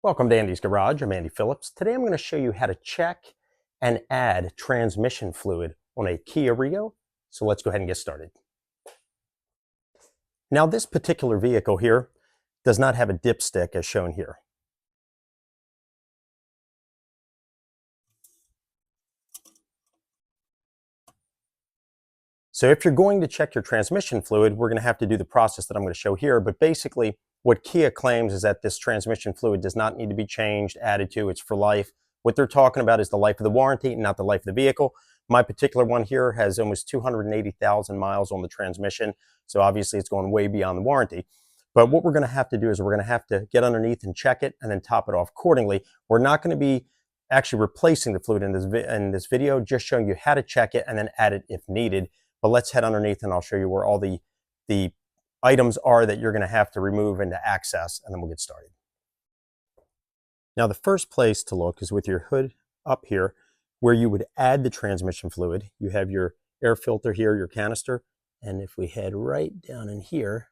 Welcome to Andy's Garage. I'm Andy Phillips. Today I'm going to show you how to check and add transmission fluid on a Kia Rio. So let's go ahead and get started. Now this particular vehicle here does not have a dipstick as shown here. So if you're going to check your transmission fluid, we're going to have to do the process that I'm going to show here. But basically, what Kia claims is that this transmission fluid does not need to be changed, added to, it's for life. What they're talking about is the life of the warranty, not the life of the vehicle. My particular one here has almost 280,000 miles on the transmission. So obviously it's going way beyond the warranty. But what we're going to have to do is we're going to have to get underneath and check it and then top it off accordingly. We're not going to be actually replacing the fluid in this video, just showing you how to check it and then add it if needed. But let's head underneath and I'll show you where all the items are that you're going to have to remove and to access, and then we'll get started. Now the first place to look is with your hood up here where you would add the transmission fluid. You have your air filter here, your canister, and if we head right down in here,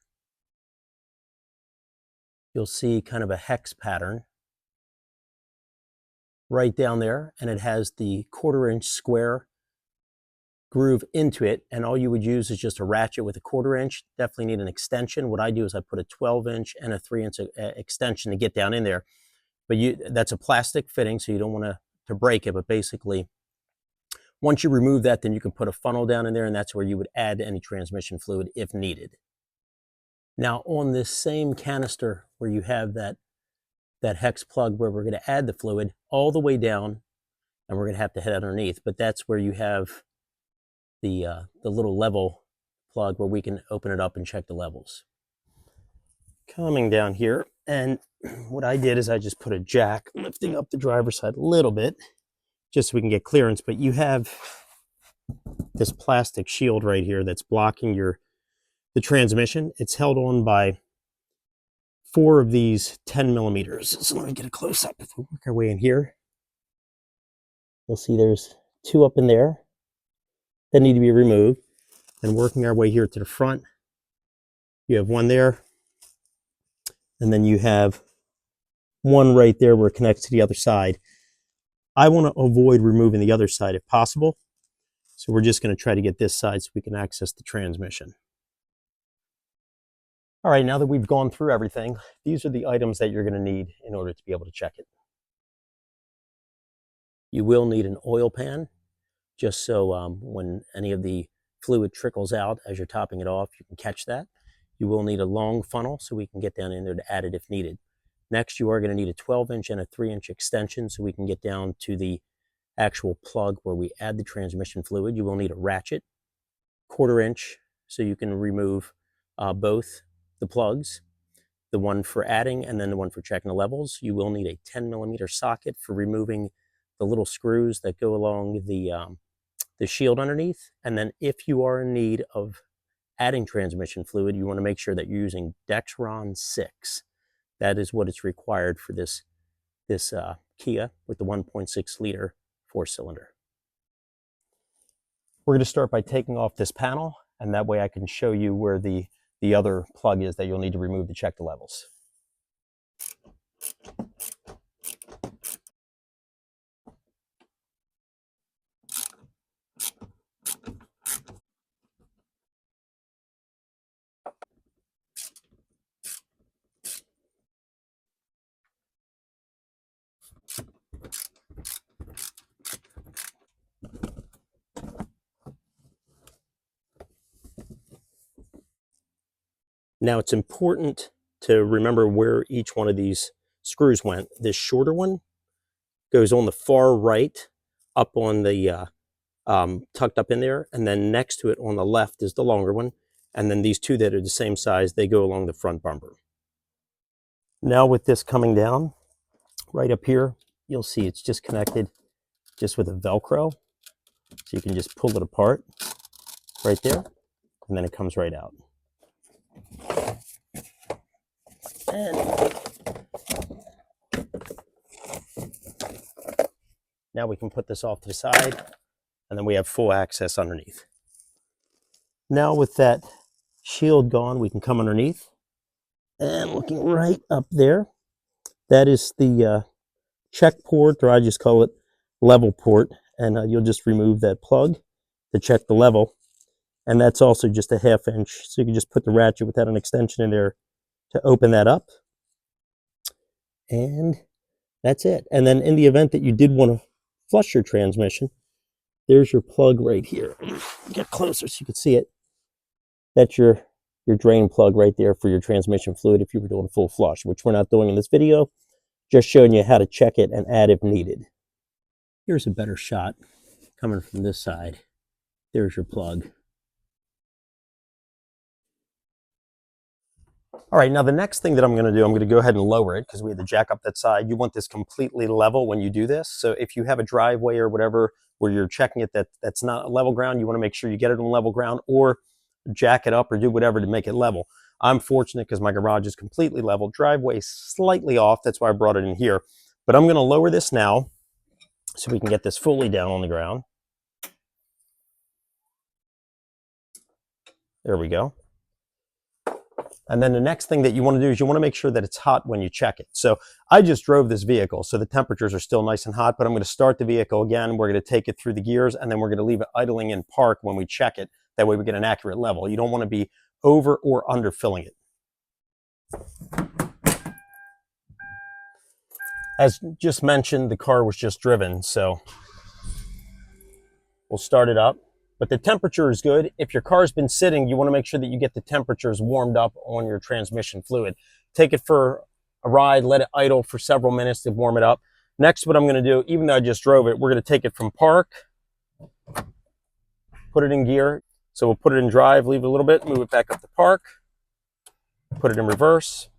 you'll see kind of a hex pattern right down there, and it has the 1/4-inch square groove into it, and all you would use is just a ratchet with a 1/4-inch. Definitely need an extension. What I do is I put a 12-inch and a 3-inch extension to get down in there. But that's a plastic fitting, so you don't want to break it. But basically, once you remove that, then you can put a funnel down in there, and that's where you would add any transmission fluid if needed. Now on this same canister where you have that hex plug where we're going to add the fluid all the way down, and we're going to have to head underneath, but that's where you have the little level plug where we can open it up and check the levels. Coming down here, and what I did is I just put a jack lifting up the driver's side a little bit just so we can get clearance, but you have this plastic shield right here that's blocking the transmission. It's held on by 4 of these 10 millimeters. So let me get a close up. If we work our way in here, you'll see there's 2 up in there that need to be removed. And working our way here to the front, you have 1 there, and then you have 1 right there where it connects to the other side. I want to avoid removing the other side if possible, so we're just going to try to get this side so we can access the transmission. All right, now that we've gone through everything, these are the items that you're going to need in order to be able to check it. You will need an oil pan, just so when any of the fluid trickles out as you're topping it off, you can catch that. You will need a long funnel so we can get down in there to add it if needed. Next, you are going to need a 12-inch and a 3-inch extension so we can get down to the actual plug where we add the transmission fluid. You will need a ratchet, 1/4-inch, so you can remove both the plugs, the one for adding and then the one for checking the levels. You will need a 10-millimeter socket for removing the little screws that go along the shield underneath. And then if you are in need of adding transmission fluid, you want to make sure that you're using Dexron 6. That is what is required for this Kia with the 1.6 liter 4-cylinder. We're going to start by taking off this panel, and that way I can show you where the other plug is that you'll need to remove to check the levels. Now it's important to remember where each one of these screws went. This shorter one goes on the far right, up on the tucked up in there, and then next to it on the left is the longer one, and then these 2 that are the same size, they go along the front bumper. Now with this coming down, right up here, you'll see it's just connected just with a Velcro, so you can just pull it apart right there, and then it comes right out. And now we can put this off to the side, and then we have full access underneath. Now with that shield gone, we can come underneath, and looking right up there, That is the check port, or I just call it level port, and you'll just remove that plug to check the level. And that's also just a 1/2 inch, so you can just put the ratchet without an extension in there to open that up. And that's it. And then in the event that you did want to flush your transmission, there's your plug right here. Get closer so you can see it. That's your drain plug right there for your transmission fluid if you were doing full flush, which we're not doing in this video, just showing you how to check it and add if needed. Here's a better shot coming from this side. There's your plug. All right, now the next thing that I'm going to do, I'm going to go ahead and lower it because we had to jack up that side. You want this completely level when you do this. So if you have a driveway or whatever where you're checking it that's not level ground, you want to make sure you get it on level ground or jack it up or do whatever to make it level. I'm fortunate because my garage is completely level. Driveway slightly off. That's why I brought it in here. But I'm going to lower this now so we can get this fully down on the ground. There we go. And then the next thing that you want to do is you want to make sure that it's hot when you check it. So I just drove this vehicle, so the temperatures are still nice and hot, but I'm going to start the vehicle again. We're going to take it through the gears, and then we're going to leave it idling in park when we check it. That way we get an accurate level. You don't want to be over or under filling it. As just mentioned, the car was just driven, so we'll start it up. But the temperature is good. If your car's been sitting, you want to make sure that you get the temperatures warmed up on your transmission fluid. Take it for a ride, let it idle for several minutes to warm it up. Next, what I'm going to do, even though I just drove it, we're going to take it from park, put it in gear. So we'll put it in drive, leave it a little bit, move it back up to park, put it in reverse,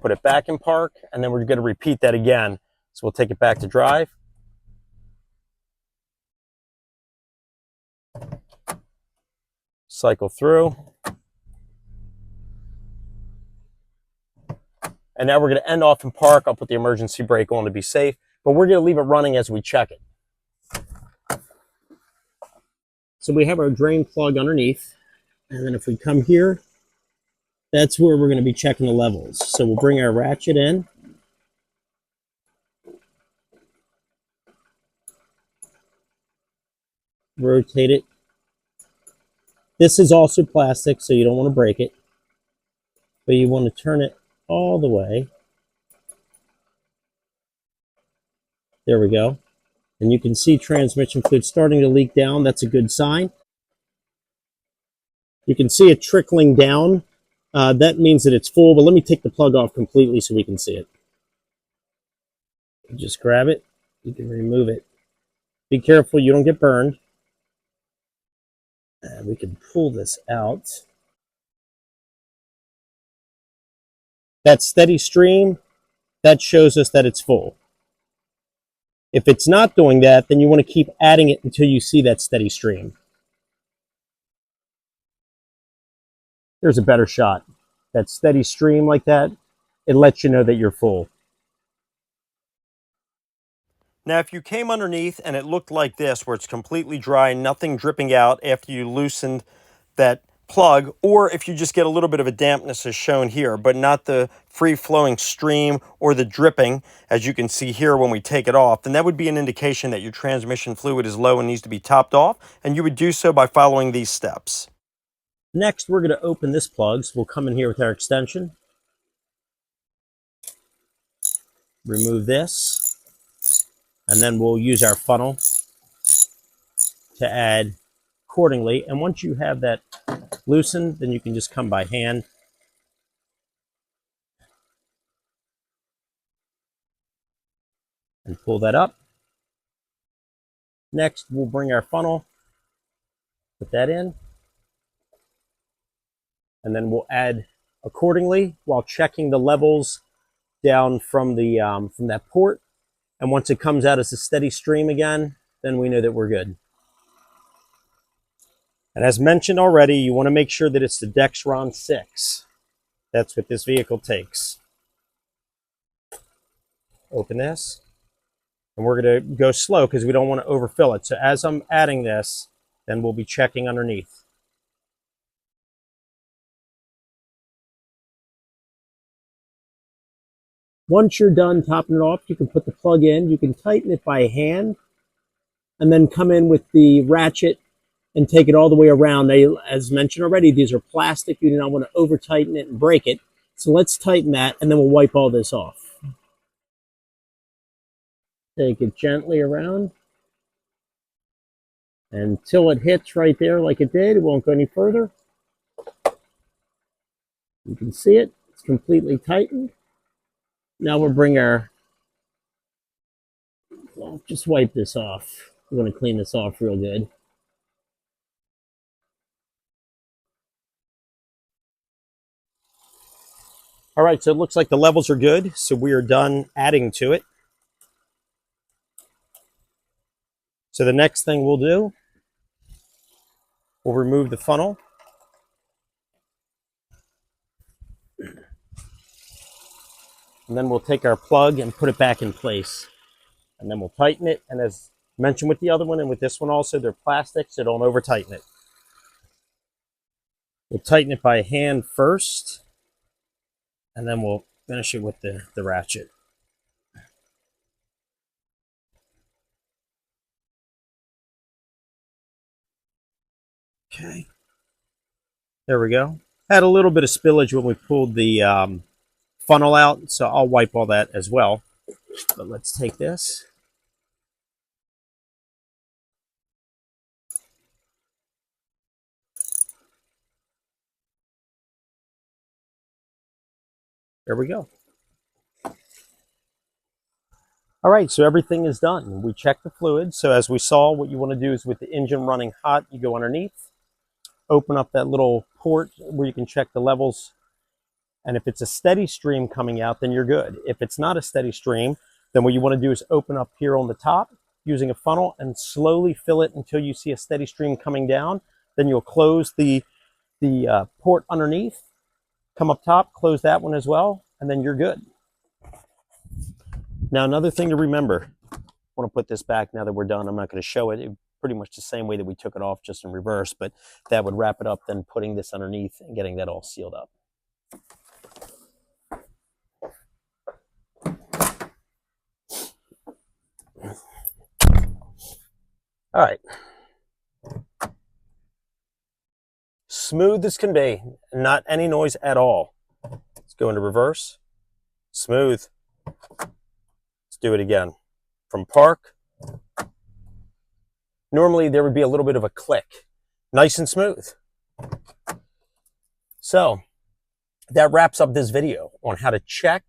put it back in park, and then we're going to repeat that again. So we'll take it back to drive. Cycle through. And now we're going to end off in park. I'll put the emergency brake on to be safe, but we're going to leave it running as we check it. So we have our drain plug underneath, and then if we come here, that's where we're going to be checking the levels. So we'll bring our ratchet in. Rotate it. This is also plastic, so you don't want to break it, but you want to turn it all the way. There we go. And you can see transmission fluid starting to leak down. That's a good sign. You can see it trickling down. That means that it's full, but let me take the plug off completely so we can see it. Just grab it. You can remove it. Be careful you don't get burned. And we can pull this out. That steady stream, that shows us that it's full. If it's not doing that, then you want to keep adding it until you see that steady stream. There's a better shot. That steady stream like that, it lets you know that you're full. Now, if you came underneath and it looked like this, where it's completely dry, nothing dripping out after you loosened that plug, or if you just get a little bit of a dampness as shown here, but not the free-flowing stream or the dripping, as you can see here when we take it off, then that would be an indication that your transmission fluid is low and needs to be topped off, and you would do so by following these steps. Next, we're going to open this plug, so we'll come in here with our extension. Remove this, and then we'll use our funnel to add accordingly. And once you have that loosened, then you can just come by hand and pull that up. Next, we'll bring our funnel, put that in, and then we'll add accordingly while checking the levels down from the from that port. And once it comes out as a steady stream again, then we know that we're good. And as mentioned already, you want to make sure that it's the Dexron 6. That's what this vehicle takes. Open this. And we're going to go slow because we don't want to overfill it. So as I'm adding this, then we'll be checking underneath. Once you're done topping it off, you can put the plug in. You can tighten it by hand and then come in with the ratchet and take it all the way around. Now, as mentioned already, these are plastic. You do not want to over tighten it and break it. So let's tighten that and then we'll wipe all this off. Take it gently around until it hits right there like it did. It won't go any further. You can see it. It's completely tightened. Now we'll bring just wipe this off. We're going to clean this off real good. All right, so it looks like the levels are good. So we are done adding to it. So the next thing we'll do, we'll remove the funnel. And then we'll take our plug and put it back in place. And then we'll tighten it. And as mentioned with the other one and with this one also, they're plastic, so don't over tighten it. We'll tighten it by hand first, and then we'll finish it with the ratchet. Okay, there we go. Had a little bit of spillage when we pulled the funnel out, so I'll wipe all that as well. But let's take this. There we go. All right, so everything is done. We checked the fluid. So as we saw, what you want to do is with the engine running hot, you go underneath, open up that little port where you can check the levels. And if it's a steady stream coming out, then you're good. If it's not a steady stream, then what you want to do is open up here on the top using a funnel and slowly fill it until you see a steady stream coming down. Then you'll close the port underneath, come up top, close that one as well, and then you're good. Now, another thing to remember, I want to put this back now that we're done. I'm not going to show it. Pretty much the same way that we took it off, just in reverse, but that would wrap it up, then putting this underneath and getting that all sealed up. All right. Smooth as can be, not any noise at all. Let's go into reverse. Smooth. Let's do it again. From park. Normally there would be a little bit of a click. Nice and smooth. So that wraps up this video on how to check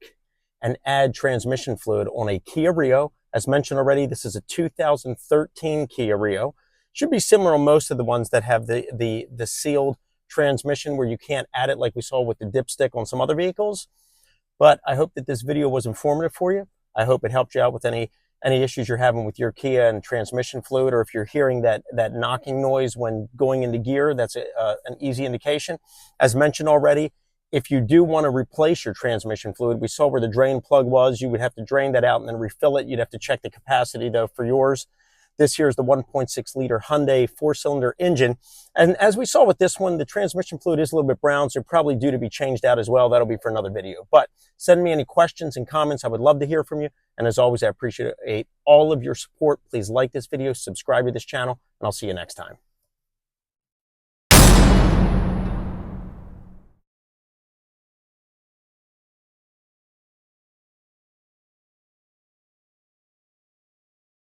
and add transmission fluid on a Kia Rio. As mentioned already, this is a 2013 Kia Rio. Should be similar on most of the ones that have the sealed transmission where you can't add it like we saw with the dipstick on some other vehicles. But I hope that this video was informative for you. I hope it helped you out with any issues you're having with your Kia and transmission fluid, or if you're hearing that knocking noise when going into gear, that's an easy indication. As mentioned already, if you do want to replace your transmission fluid, we saw where the drain plug was. You would have to drain that out and then refill it. You'd have to check the capacity though for yours. This here is the 1.6 liter Hyundai 4-cylinder engine. And as we saw with this one, the transmission fluid is a little bit brown, so probably due to be changed out as well. That'll be for another video. But send me any questions and comments. I would love to hear from you. And as always, I appreciate all of your support. Please like this video, subscribe to this channel, and I'll see you next time.